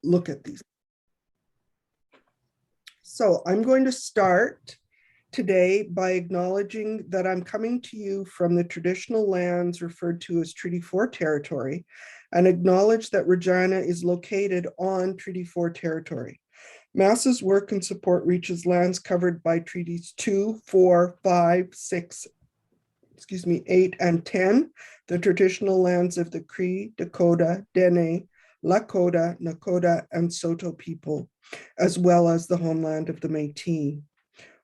look at these. So I'm going to start today by acknowledging that I'm coming to you from the traditional lands referred to as Treaty 4 territory, and acknowledge that Regina is located on Treaty 4 territory. MASA's work and support reaches lands covered by Treaties 2, 4, 5, 6, 8, and 10, the traditional lands of the Cree, Dakota, Dene, Lakota, Nakota, and Saulteaux people, as well as the homeland of the Métis.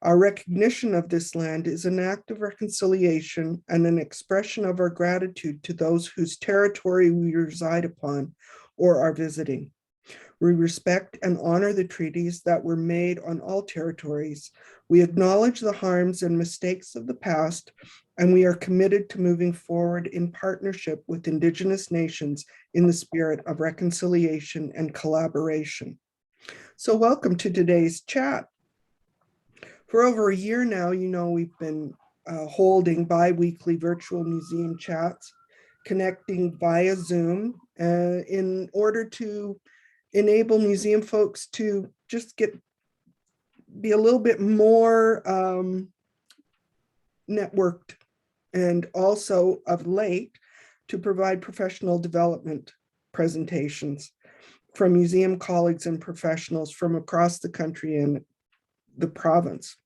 Our recognition of this land is an act of reconciliation and an expression of our gratitude to those whose territory we reside upon or are visiting. We respect and honor the treaties that were made on all territories. We acknowledge the harms and mistakes of the past, and we are committed to moving forward in partnership with Indigenous nations in the spirit of reconciliation and collaboration. So welcome to today's chat. For over a year now, we've been holding bi-weekly virtual museum chats, connecting via Zoom in order to enable museum folks to just be a little bit more networked, and also of late to provide professional development presentations from museum colleagues and professionals from across the country and the province.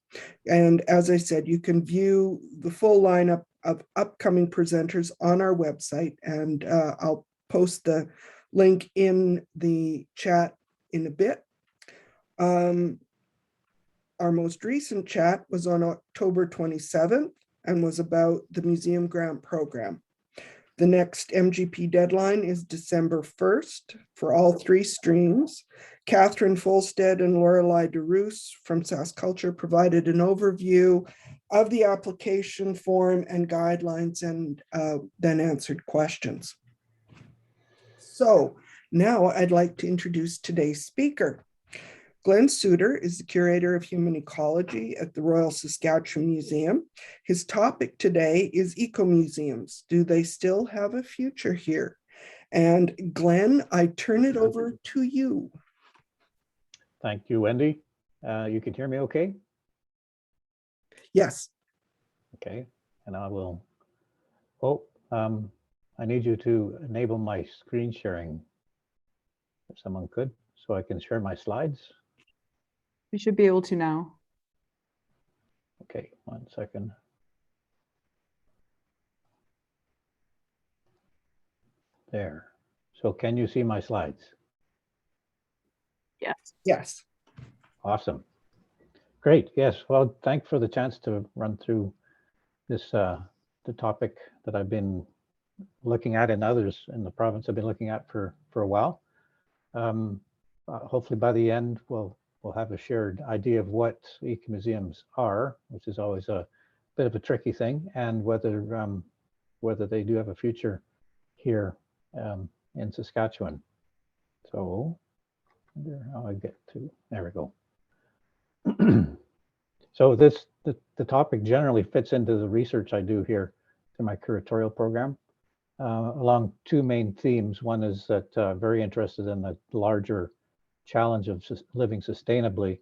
And as I said, you can view the full lineup of upcoming presenters on our website, and I'll post the link in the chat in a bit. Our most recent chat was on October 27th and was about the museum grant program. The next MGP deadline is December 1st for all 3 streams. Catherine Folstead and Lorelei DeRoos from SaskCulture provided an overview of the application form and guidelines, and then answered questions. So now I'd like to introduce today's speaker. Glenn Sutter is the Curator of Human Ecology at the Royal Saskatchewan Museum. His topic today is ecomuseums. Do they still have a future here? And Glenn, I turn it over to you. Thank you, Wendy. You can hear me okay? Yes. Okay, and I will, I need you to enable my screen sharing, if someone could, so I can share my slides. We should be able to now. Okay, 1 second. There. So can you see my slides? Yes. Yes. Awesome. Great. Yes. Well, thanks for the chance to run through this, the topic that I've been looking at, and others in the province have been looking at for a while. Hopefully by the end, we'll have a shared idea of what ecomuseums are, which is always a bit of a tricky thing, and whether they do have a future here in Saskatchewan. So how I get to, there we go. So the topic generally fits into the research I do here in my curatorial program along 2 main themes. One is that very interested in the larger challenge of living sustainably,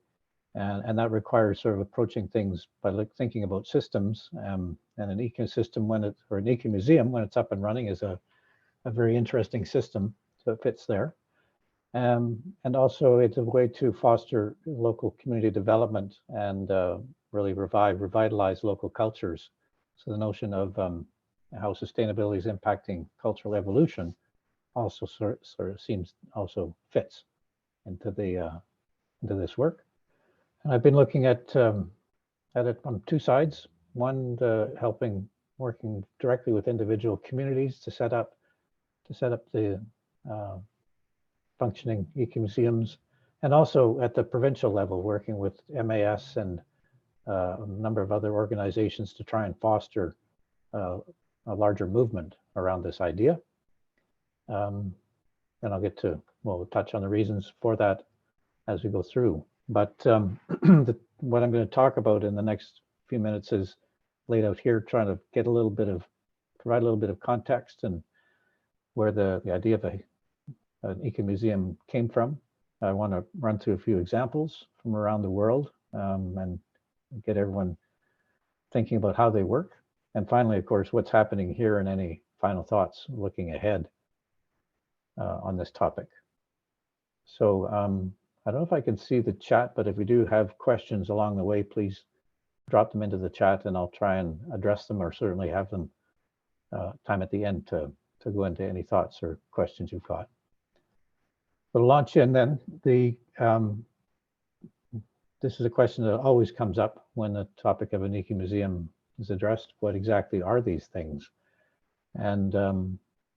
and that requires sort of approaching things by thinking about systems, and an ecosystem or an ecomuseum when it's up and running is a very interesting system, so it fits there. And also it's a way to foster local community development and really revitalize local cultures. So the notion of how sustainability is impacting cultural evolution also sort of seems also fits into this work. And I've been looking at it on 2 sides. One, working directly with individual communities to set up the functioning ecomuseums, and also at the provincial level, working with MAS and a number of other organizations to try and foster a larger movement around this idea. And we'll touch on the reasons for that as we go through. But what I'm going to talk about in the next few minutes is laid out here, trying to provide a little bit of context and where the idea of an ecomuseum came from, I want to run through a few examples from around the world and get everyone thinking about how they work. And finally, of course, what's happening here and any final thoughts looking ahead on this topic. So I don't know if I can see the chat, but if we do have questions along the way, please drop them into the chat and I'll try and address them, or certainly have them time at the end to go into any thoughts or questions you've got. But to launch in then, this is a question that always comes up when the topic of an ecomuseum is addressed. What exactly are these things? And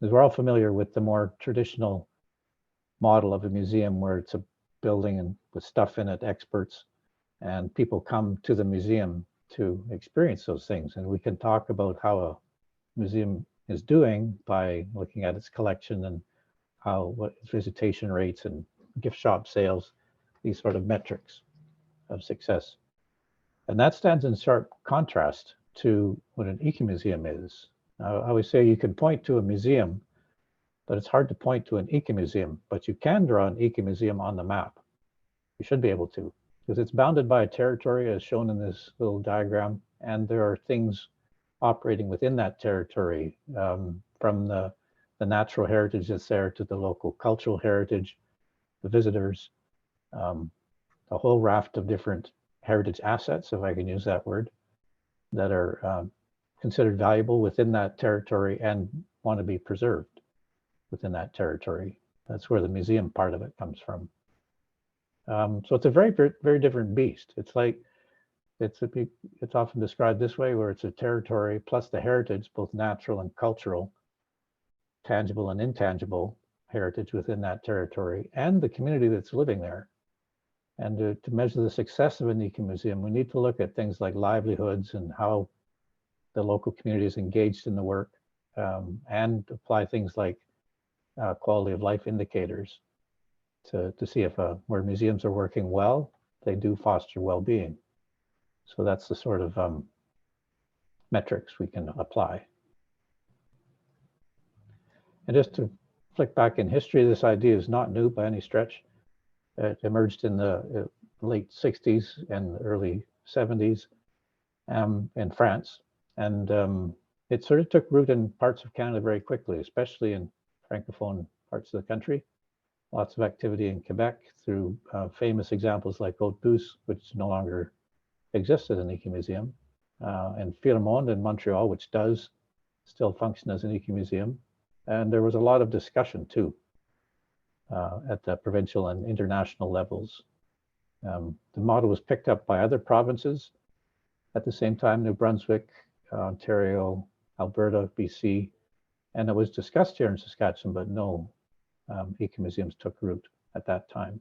as we're all familiar with the more traditional model of a museum, where it's a building and with stuff in it, experts, and people come to the museum to experience those things. And we can talk about how a museum is doing by looking at its collection and what visitation rates and gift shop sales, these sort of metrics of success. And that stands in sharp contrast to what an ecomuseum is. I always say you can point to a museum, but it's hard to point to an ecomuseum, but you can draw an ecomuseum on the map. You should be able to, because it's bounded by a territory as shown in this little diagram, and there are things operating within that territory, from the natural heritage that's there to the local cultural heritage, the visitors, a whole raft of different heritage assets, if I can use that word, that are considered valuable within that territory and want to be preserved within that territory. That's where the museum part of it comes from. So it's a very, very different beast. It's like, it's often described this way, where it's a territory plus the heritage, both natural and cultural, tangible and intangible heritage within that territory, and the community that's living there. And to measure the success of an ecomuseum, we need to look at things like livelihoods and how the local community is engaged in the work, and apply things like quality of life indicators to see if where museums are working well, they do foster well-being. So that's the sort of metrics we can apply. And just to flick back in history, this idea is not new by any stretch. It emerged in the late 60s and early 70s in France. And it sort of took root in parts of Canada very quickly, especially in Francophone parts of the country. Lots of activity in Quebec through famous examples like Butte, which no longer exists as an ecomuseum, and Philemon in Montreal, which does still function as an ecomuseum. And there was a lot of discussion too at the provincial and international levels. The model was picked up by other provinces at the same time: New Brunswick, Ontario, Alberta, BC, and it was discussed here in Saskatchewan, but no ecomuseums took root at that time.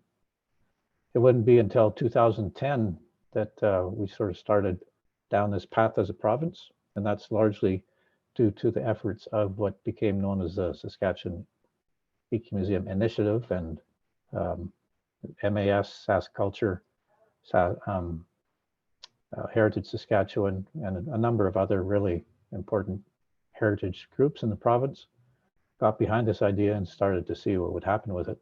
It wouldn't be until 2010 that we sort of started down this path as a province, and that's largely due to the efforts of what became known as the Saskatchewan Ecomuseum Initiative and MAS, SaskCulture, Heritage Saskatchewan, and a number of other really important heritage groups in the province got behind this idea and started to see what would happen with it.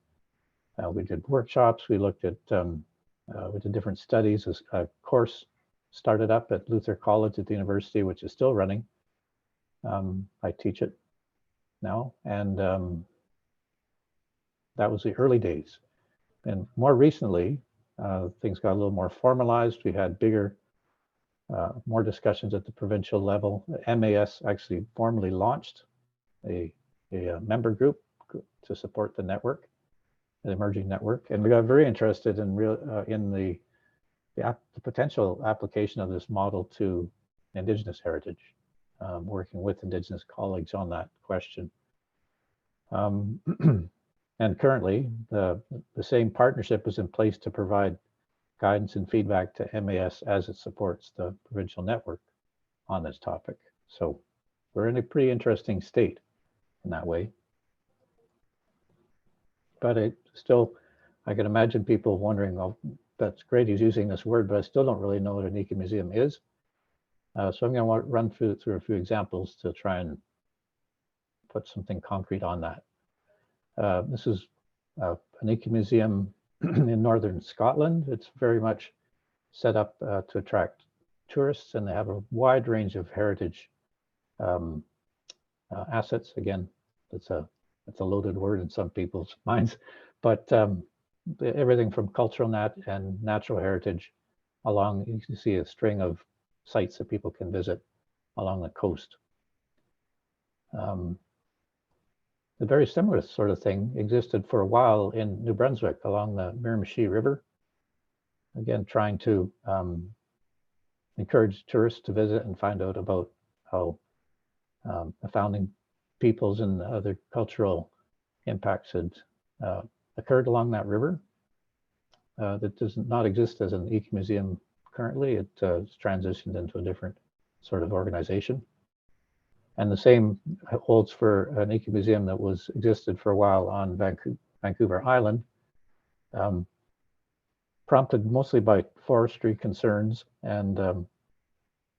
We did workshops, we looked at, we did different studies. A course started up at Luther College at the university, which is still running. I teach it now, and that was the early days. And more recently, things got a little more formalized. We had bigger, more discussions at the provincial level. MAS actually formally launched a member group to support the network, an emerging network, and we got very interested in the potential application of this model to Indigenous heritage, working with Indigenous colleagues on that question. And currently, the same partnership is in place to provide guidance and feedback to MAS as it supports the provincial network on this topic. So we're in a pretty interesting state in that way. But I can imagine people wondering, oh, that's great, he's using this word, but I still don't really know what an ecomuseum is. So I'm going to run through a few examples to try and put something concrete on that. This is an ecomuseum in northern Scotland. It's very much set up to attract tourists, and they have a wide range of heritage assets. Again, that's a loaded word in some people's minds, but everything from cultural and natural heritage along, you can see a string of sites that people can visit along the coast. A very similar sort of thing existed for a while in New Brunswick along the Miramichi River. Again, trying to encourage tourists to visit and find out about how the founding peoples and other cultural impacts had occurred along that river. That does not exist as an ecomuseum currently. It's transitioned into a different sort of organization. And the same holds for an ecomuseum that existed for a while on Vancouver Island, prompted mostly by forestry concerns and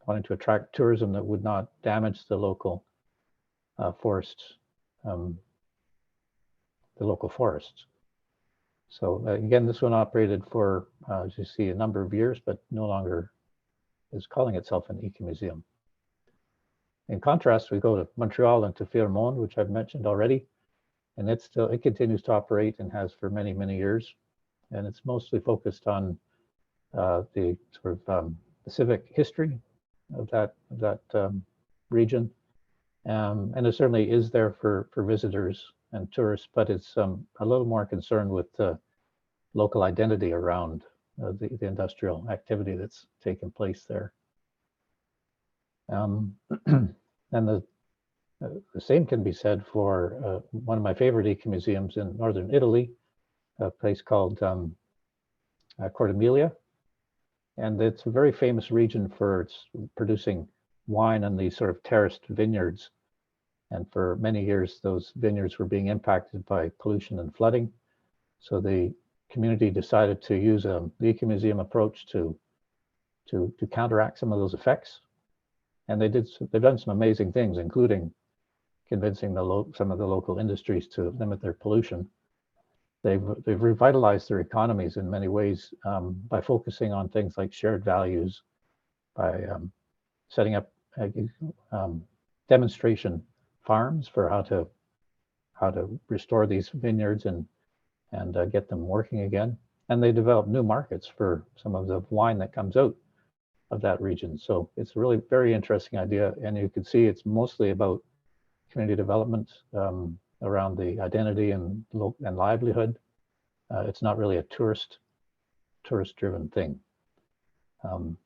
wanting to attract tourism that would not damage the local forests, the local forests. So again, this one operated for, as you see, a number of years, but no longer is calling itself an ecomuseum. In contrast, we go to Montreal and to Philharmone, which I've mentioned already, and it continues to operate and has for many, many years. And it's mostly focused on the sort of the civic history of that region. And it certainly is there for visitors and tourists, but it's a little more concerned with the local identity around the industrial activity that's taken place there. And the same can be said for one of my favorite ecomuseums in northern Italy, a place called Cortimiglia. And it's a very famous region for its producing wine on these sort of terraced vineyards. And for many years, those vineyards were being impacted by pollution and flooding. So the community decided to use the ecomuseum approach to counteract some of those effects. And they've done some amazing things, including convincing some of the local industries to limit their pollution. They've revitalized their economies in many ways by focusing on things like shared values, by setting up demonstration farms for how to restore these vineyards and get them working again. And they develop new markets for some of the wine that comes out of that region. So it's a really very interesting idea. And you can see it's mostly about community development around the identity and livelihood. It's not really a tourist-driven thing. The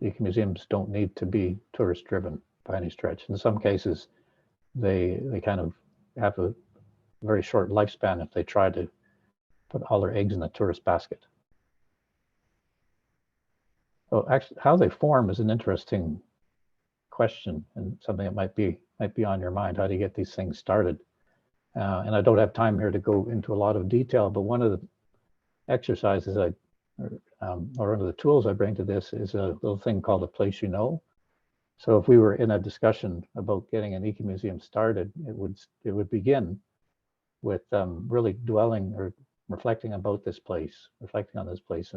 ecomuseums don't need to be tourist-driven by any stretch. In some cases, they kind of have a very short lifespan if they try to put all their eggs in the tourist basket. So actually, how they form is an interesting question and something that might be on your mind. How do you get these things started? And I don't have time here to go into a lot of detail, but one of the exercises or one of the tools I bring to this is a little thing called a place you know. So if we were in a discussion about getting an ecomuseum started, it would begin with really dwelling or reflecting about this place, reflecting on this place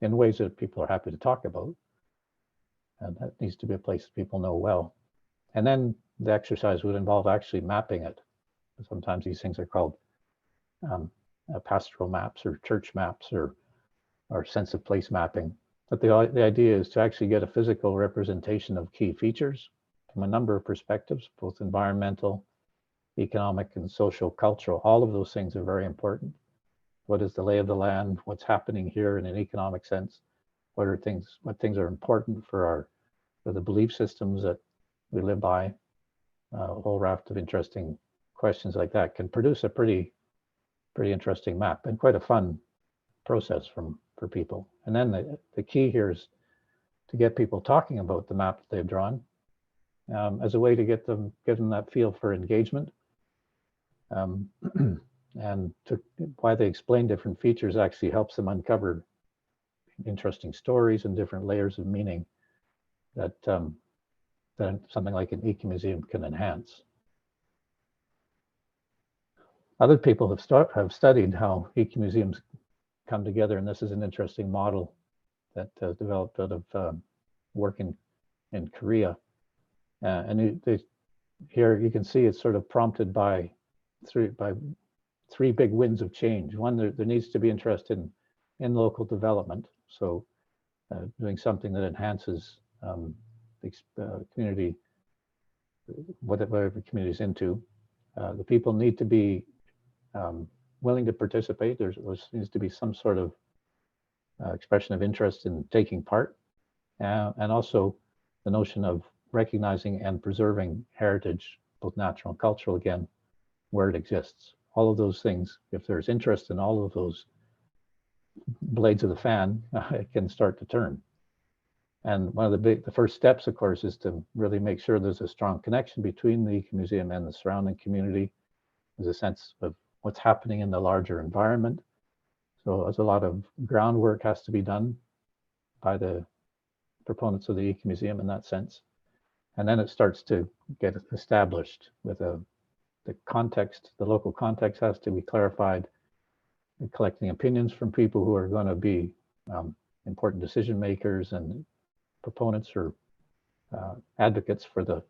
in ways that people are happy to talk about. And that needs to be a place that people know well. And then the exercise would involve actually mapping it. Sometimes these things are called pastoral maps or church maps or sense of place mapping. But the idea is to actually get a physical representation of key features from a number of perspectives, both environmental, economic, and social, cultural. All of those things are very important. What is the lay of the land? What's happening here in an economic sense? What things are important for the belief systems that we live by? A whole raft of interesting questions like that can produce a pretty interesting map and quite a fun process for people. And then the key here is to get people talking about the map that they've drawn as a way to give them that feel for engagement. And why they explain different features actually helps them uncover interesting stories and different layers of meaning that something like an ecomuseum can enhance. Other people have studied how ecomuseums come together, and this is an interesting model that developed out of working in Korea. Here you can see it's sort of prompted by three big winds of change. One, there needs to be interest in local development, so doing something that enhances community, whatever the community is into. The people need to be willing to participate. There needs to be some sort of expression of interest in taking part, and also the notion of recognizing and preserving heritage, both natural and cultural, again, where it exists. All of those things, if there's interest in all of those blades of the fan, it can start to turn. And one of the first steps, of course, is to really make sure there's a strong connection between the Ecomuseum and the surrounding community. There's a sense of what's happening in the larger environment. So there's a lot of groundwork has to be done by the proponents of the Ecomuseum in that sense. And then it starts to get established with the context, the local context has to be clarified, and collecting opinions from people who are going to be important decision makers and proponents or advocates for the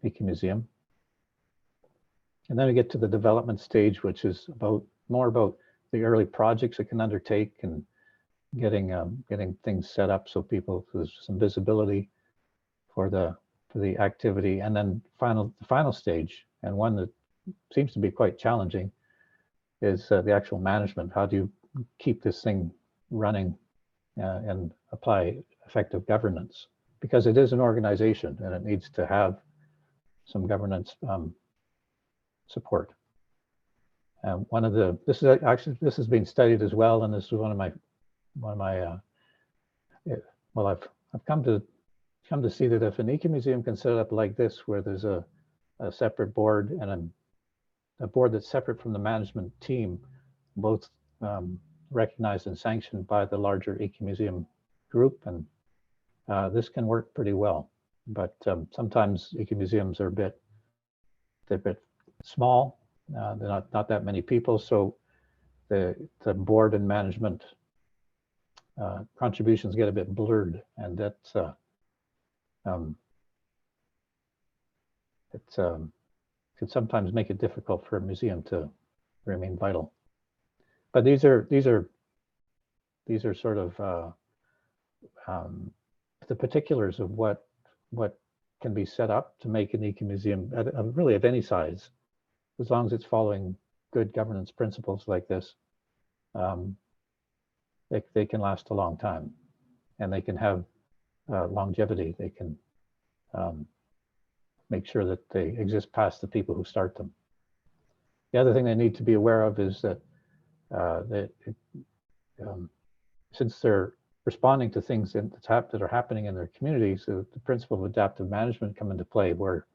Ecomuseum. And then we get to the development stage, which is more about the early projects it can undertake and getting things set up so there's some visibility for the activity. And then the final stage, and one that seems to be quite challenging, is the actual management. How do you keep this thing running and apply effective governance? Because it is an organization and it needs to have some governance support. This has been studied as well, and this is one of my I've come to see that if an Ecomuseum can set up like this, where there's a separate board and a board that's separate from the management team, both recognized and sanctioned by the larger Ecomuseum group, and this can work pretty well. But sometimes Ecomuseums are they're a bit small. They're not that many people, so the board and management contributions get a bit blurred, and that's could sometimes make it difficult for a museum to remain vital. But these are sort of the particulars of what can be set up to make an Ecomuseum really of any size, as long as it's following good governance principles like this. They can last a long time, and they can have longevity. They can make sure that they exist past the people who start them. The other thing they need to be aware of is that since they're responding to things that are happening in their communities, so the principle of adaptive management come into play, where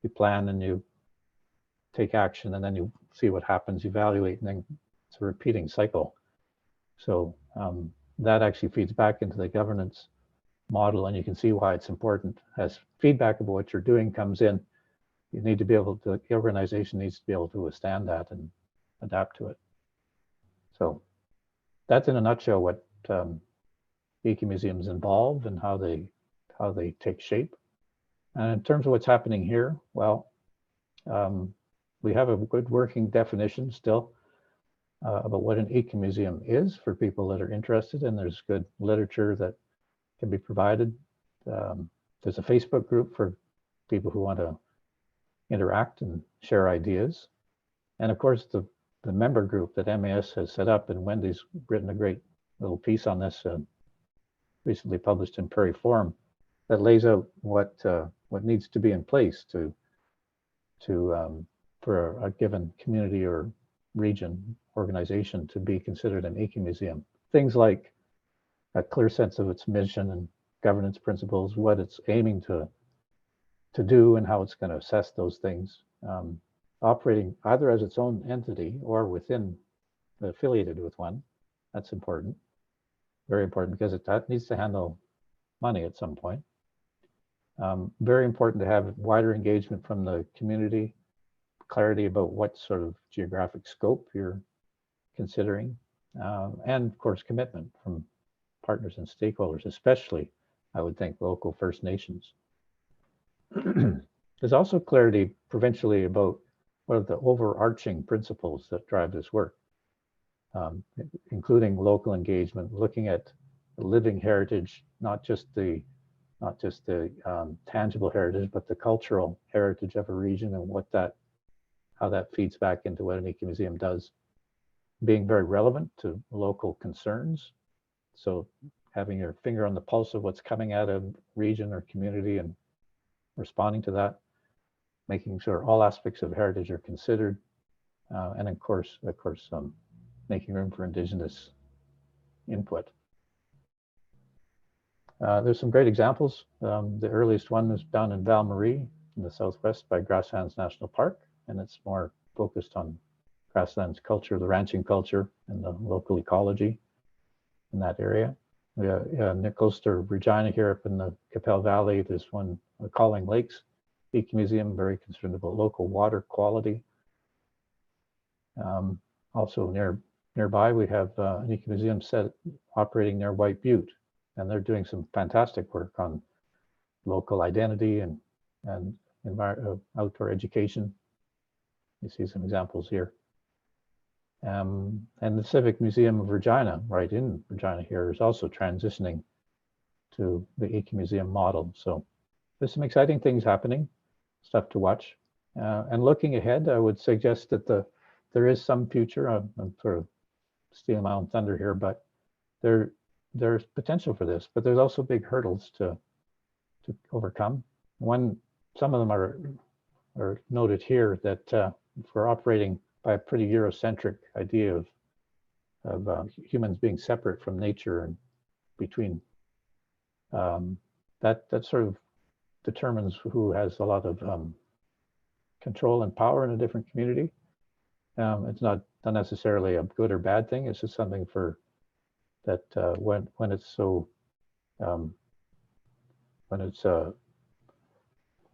you plan and you take action, and then you see what happens, evaluate, and then it's a repeating cycle. So that actually feeds back into the governance model, and you can see why it's important. As feedback of what you're doing comes in, you need to be able to, the organization needs to be able to withstand that and adapt to it. So that's in a nutshell what Ecomuseums involve and how they take shape. And in terms of what's happening here, well, we have a good working definition still about what an Ecomuseum is for people that are interested, and there's good literature that can be provided. There's a Facebook group for people who want to interact and share ideas. And of course, the member group that MAS has set up, and Wendy's written a great little piece on this recently published in Prairie Forum, that lays out what needs to be in place for a given community or region organization to be considered an Ecomuseum. Things like a clear sense of its mission and governance principles, what it's aiming to do and how it's going to assess those things, operating either as its own entity or affiliated with one. That's important, very important, because that needs to handle money at some point. Very important to have wider engagement from the community, clarity about what sort of geographic scope you're considering, and of course commitment from partners and stakeholders, especially I would think local First Nations. There's also clarity provincially about what are the overarching principles that drive this work, including local engagement, looking at living heritage, not just the tangible heritage, but the cultural heritage of a region and how that feeds back into what an ecomuseum does. Being very relevant to local concerns. So having your finger on the pulse of what's coming out of region or community and responding to that, making sure all aspects of heritage are considered, and of course, making room for Indigenous input. There's some great examples. The earliest one is down in Val Marie in the southwest by Grasslands National Park, and it's more focused on grasslands culture, the ranching culture, and the local ecology in that area. Close to Regina here up in the Capel Valley, there's one, Calling Lakes Ecomuseum, very concerned about local water quality. Also nearby, we have an ecomuseum set operating near White Butte, and they're doing some fantastic work on local identity and outdoor education. You see some examples here. And the Civic Museum of Regina, right in Regina here, is also transitioning to the Ecomuseum model. So there's some exciting things happening, stuff to watch. And looking ahead, I would suggest that there is some future. I'm sort of stealing my own thunder here, but there's potential for this, but there's also big hurdles to overcome. Some of them are noted here, that if we're operating by a pretty Eurocentric idea of humans being separate from nature and between, that sort of determines who has a lot of control and power in a different community. It's not necessarily a good or bad thing. It's just something that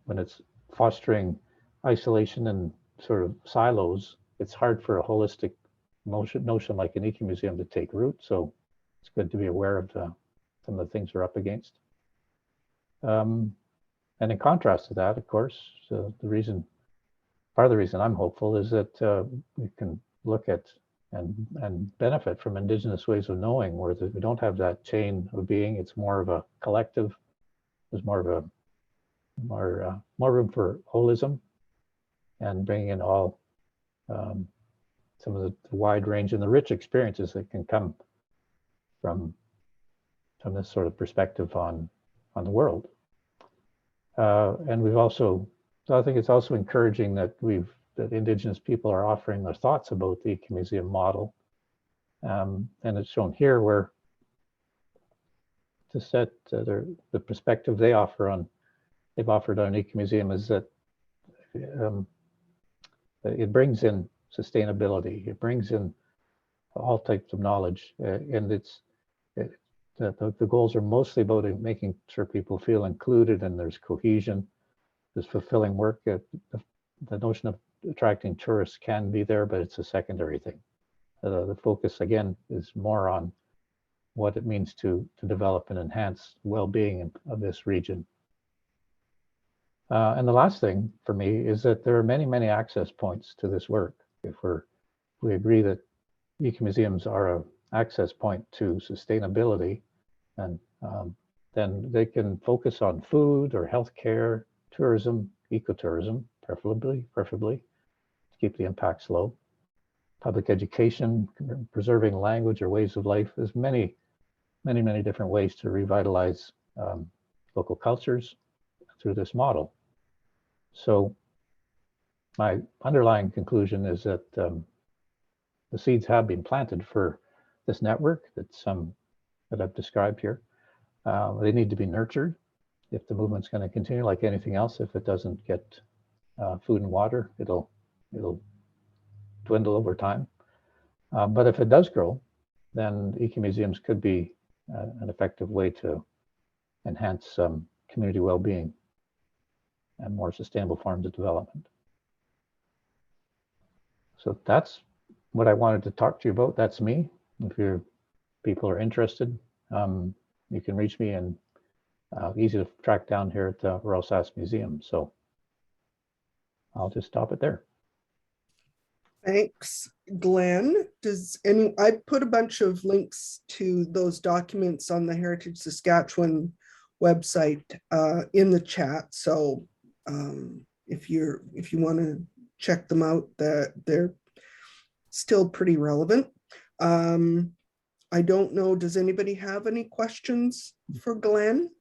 when it's fostering isolation and sort of silos, it's hard for a holistic notion like an ecomuseum to take root. So it's good to be aware of some of the things we're up against. And in contrast to that, of course, part of the reason I'm hopeful is that we can look at and benefit from Indigenous ways of knowing, where we don't have that chain of being. It's more of a collective. There's more room for holism and bringing in all some of the wide range and the rich experiences that can come from this sort of perspective on the world. And we've also, so I think it's also encouraging that Indigenous people are offering their thoughts about the ecomuseum model. And it's shown here where to set the perspective they've offered on ecomuseum is that it brings in sustainability. It brings in all types of knowledge, and the goals are mostly about making sure people feel included and there's cohesion, there's fulfilling work. The notion of attracting tourists can be there, but it's a secondary thing. The focus again is more on what it means to develop and enhance well-being of this region. And the last thing for me is that there are many, many access points to this work. If we agree that ecomuseums are an access point to sustainability, and then they can focus on food or healthcare, tourism, ecotourism, preferably to keep the impacts low. Public education, preserving language or ways of life. There's many, many, many different ways to revitalize local cultures through this model. So my underlying conclusion is that the seeds have been planted for this network that I've described here. They need to be nurtured if the movement's going to continue. Like anything else, if it doesn't get food and water, it'll dwindle over time. But if it does grow, then ecomuseums could be an effective way to enhance community well-being and more sustainable forms of development. So that's what I wanted to talk to you about. That's me. If people are interested, you can reach me, and easy to track down here at the Royal Sask Museum. So I'll just stop it there. Thanks, Glenn. I put a bunch of links to those documents on the Heritage Saskatchewan website in the chat. So if you want to check them out, they're still pretty relevant. I don't know, does anybody have any questions for Glenn?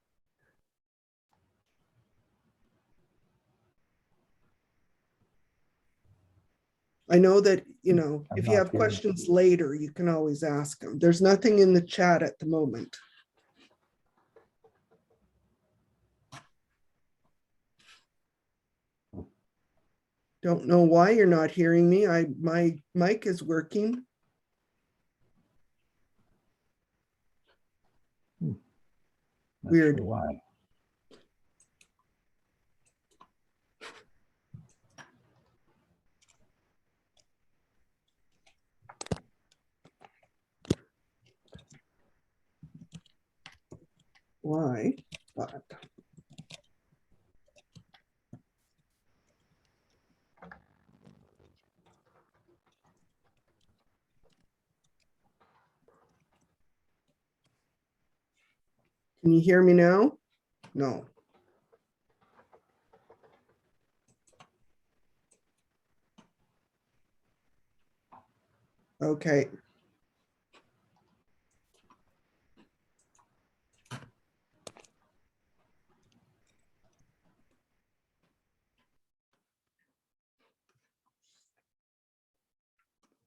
I know that, if you have questions later, you can always ask them. There's nothing in the chat at the moment. Don't know why you're not hearing me. My mic is working. Weird. Sure why. Why? But can you hear me now? No. Okay.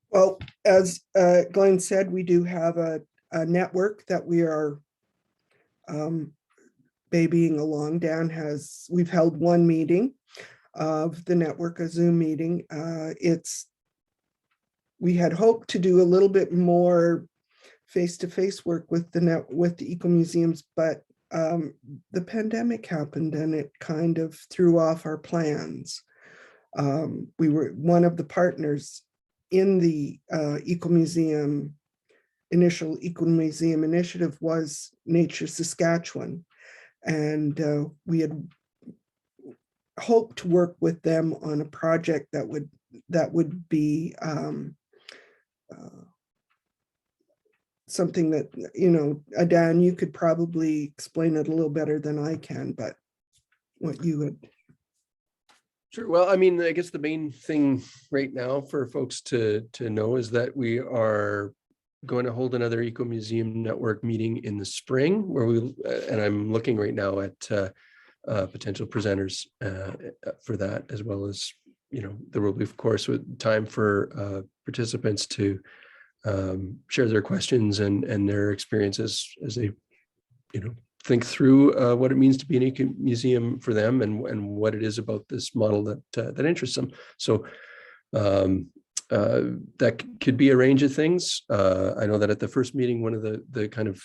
Well, as Glenn said, we do have a network that we are babying along. We've held one meeting of the network, a Zoom meeting. We had hoped to do a little bit more face-to-face work with the Ecomuseums, but the pandemic happened and it kind of threw off our plans. We were one of the partners in the initial Ecomuseum initiative was Nature Saskatchewan, and we had hoped to work with them on a project that would be something that, Adan, you could probably explain it a little better than I can, but what you would. Sure. Well, I mean, I guess the main thing right now for folks to know is that we are going to hold another Ecomuseum Network meeting in the spring, where and I'm looking right now at potential presenters for that, as well as, there will be, of course, with time for participants to share their questions and their experiences as they, think through what it means to be an eco-museum for them, and what it is about this model that interests them. So that could be a range of things. I know that at the first meeting, one of the kind of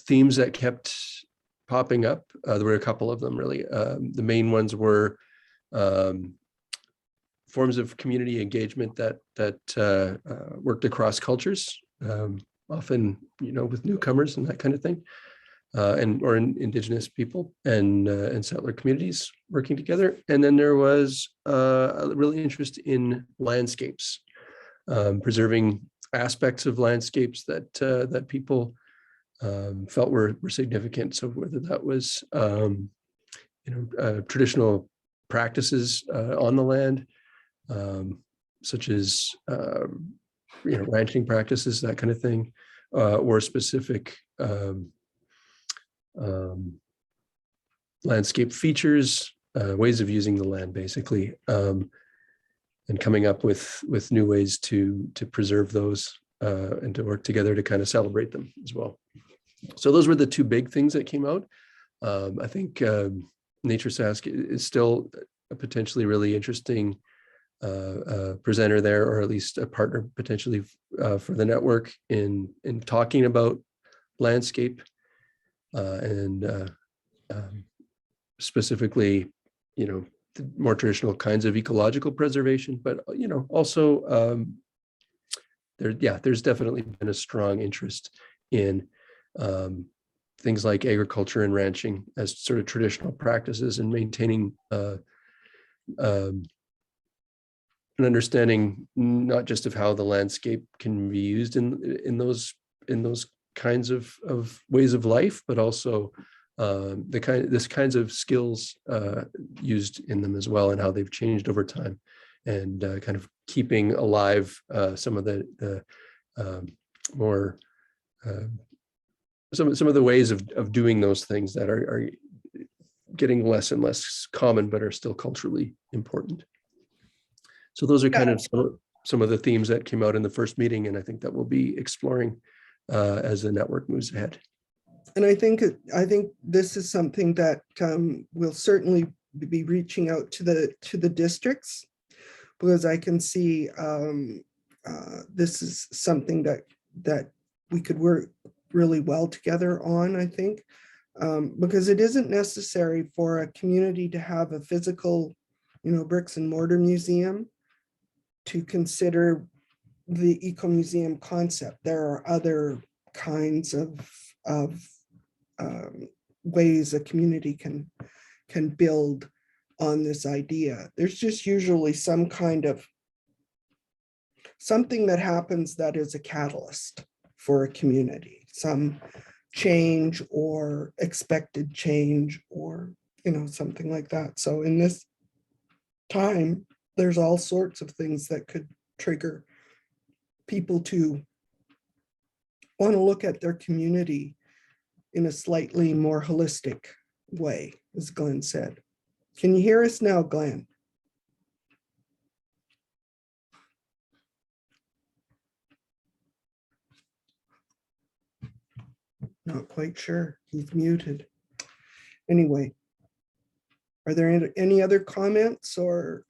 themes that kept popping up, there were a couple of them really. The main ones were forms of community engagement that worked across cultures, often, with newcomers and that kind of thing, or Indigenous people and settler communities working together. And then there was a real interest in landscapes, preserving aspects of landscapes that people felt were significant. So whether that was traditional practices on the land, such as ranching practices, that kind of thing, or specific landscape features, ways of using the land, basically, and coming up with new ways to preserve those and to work together to kind of celebrate them as well. So those were the two big things that came out. I think Nature Sask is still a potentially really interesting presenter there, or at least a partner potentially for the network in talking about landscape and specifically, the more traditional kinds of ecological preservation, but also there's definitely been a strong interest in things like agriculture and ranching as sort of traditional practices, and maintaining an understanding not just of how the landscape can be used in those kinds of ways of life, but also this kinds of skills used in them as well, and how they've changed over time, and kind of keeping alive some of the more some of the ways of doing those things that are getting less and less common, but are still culturally important. So those are kind of some of the themes that came out in the first meeting, and I think that we'll be exploring as the network moves ahead. And I think this is something that will certainly be reaching out to the districts, because I can see this is something that we could work really well together on, I think, because it isn't necessary for a community to have a physical, bricks and mortar museum to consider the ecomuseum concept. There are other kinds of ways a community can build on this idea. There's just usually some kind of something that happens that is a catalyst for a community, some change or expected change, or something like that. So in this time, there's all sorts of things that could trigger people to want to look at their community in a slightly more holistic way, as Glenn said. Can you hear us now, Glenn? Not quite sure. He's muted. Anyway, are there any other comments or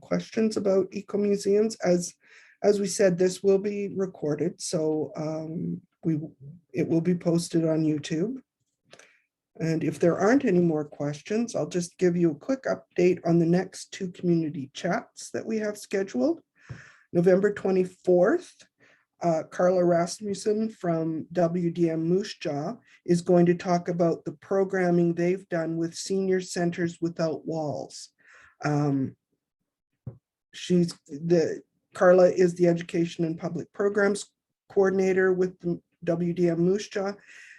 questions about ecomuseums? As we said, this will be recorded, so it will be posted on YouTube. And if there aren't any more questions, I'll just give you a quick update on the next two community chats that we have scheduled. November 24th, Carla Rasmussen from WDM Moose Jaw is going to talk about the programming they've done with Senior Centers Without Walls. Carla is the Education and Public Programs Coordinator with the WDM Moose Jaw,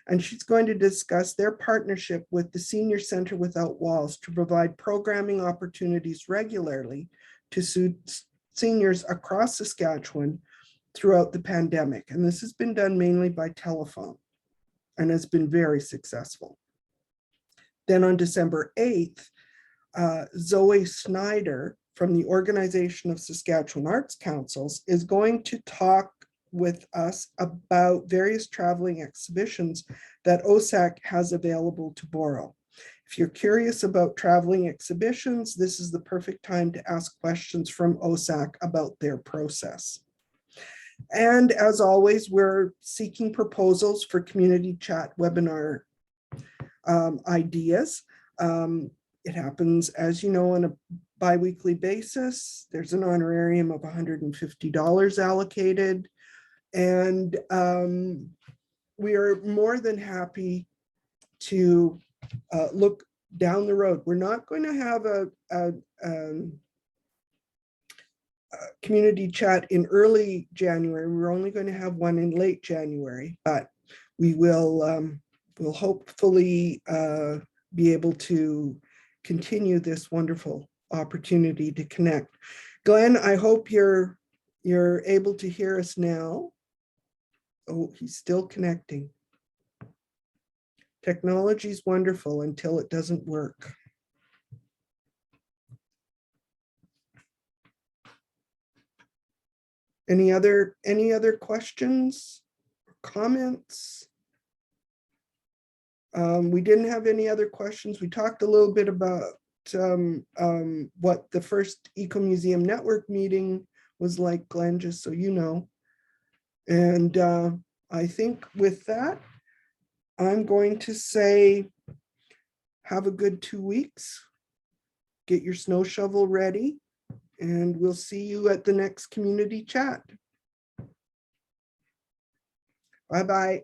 and she's going to discuss their partnership with the Senior Center Without Walls to provide programming opportunities regularly to seniors across Saskatchewan throughout the pandemic. And this has been done mainly by telephone and has been very successful. Then on December 8th, Zoe Snyder from the Organization of Saskatchewan Arts Councils is going to talk with us about various traveling exhibitions that OSAC has available to borrow. If you're curious about traveling exhibitions, this is the perfect time to ask questions from OSAC about their process. And as always, we're seeking proposals for community chat webinar ideas. It happens, as you know, on a bi-weekly basis. There's an honorarium of $150 allocated. And we are more than happy to look down the road. We're not going to have a community chat in early January. We're only going to have one in late January, but we will we'll hopefully be able to continue this wonderful opportunity to connect. Glenn, I hope you're able to hear us now. Oh, he's still connecting. Technology is wonderful until it doesn't work. Any other questions or comments? We didn't have any other questions. We talked a little bit about what the first Ecomuseum Network meeting was like, Glenn, just so you know. And I think with that, I'm going to say, have a good 2 weeks. get your snow shovel ready, and we'll see you at the next community chat. Bye-bye.